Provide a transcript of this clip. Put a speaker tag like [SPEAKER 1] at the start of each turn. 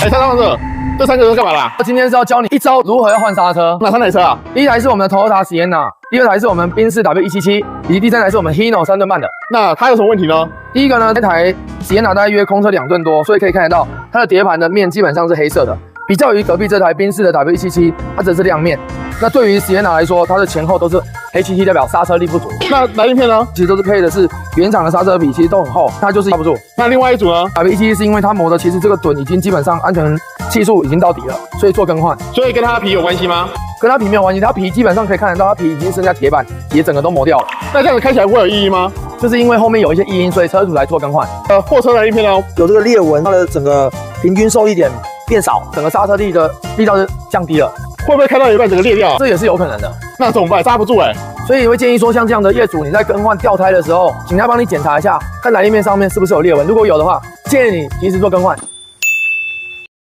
[SPEAKER 1] 哎，蔡上这3个是干嘛啦？
[SPEAKER 2] 今天是要教你一招如何要换刹车。
[SPEAKER 1] 哪3台车啊？
[SPEAKER 2] 第一台是我们的 Toyota Sienna， 第二台是我们宾士 W177， 以及第3台是我们 Hino 3吨半的。
[SPEAKER 1] 那它有什么问题呢？
[SPEAKER 2] 第一个呢，这台 Sienna 大概约空车2吨多，所以可以看得到它的碟盘的面基本上是黑色的。比较于隔壁这台宾士的 W177， 它则是亮面。那对于 Sienna 来说，它的前后都是黑漆漆，代表刹车力不足。
[SPEAKER 1] 那来鳞片呢？
[SPEAKER 2] 其实都是配的是原厂的刹车皮，其实都很厚，它就是压不住。
[SPEAKER 1] 那另外一组呢
[SPEAKER 2] W177 是因为它磨的，其实这个趸已经基本上安全系数已经到底了，所以做更换。
[SPEAKER 1] 所以跟它的皮有关系吗？
[SPEAKER 2] 跟它皮没有关系，它皮基本上可以看得到，它皮已经剩下铁板，也整个都磨掉了。
[SPEAKER 1] 那这样子开起来不会有异音吗？
[SPEAKER 2] 就是因为后面有一些异音，所以车主来做更换。
[SPEAKER 1] 货车来鳞片呢？
[SPEAKER 2] 有这个裂纹，它的整个平均受力点变少，整个刹车力的力道是降低了。
[SPEAKER 1] 会不会开到一半整个裂掉？
[SPEAKER 2] 这也是有可能的。
[SPEAKER 1] 那怎么办？刹不住哎。
[SPEAKER 2] 所以会建议说，像这样的业主，你在更换吊胎的时候，请他帮你检查一下，看来鳞片上面是不是有裂纹。如果有的话，建议你及时做更换。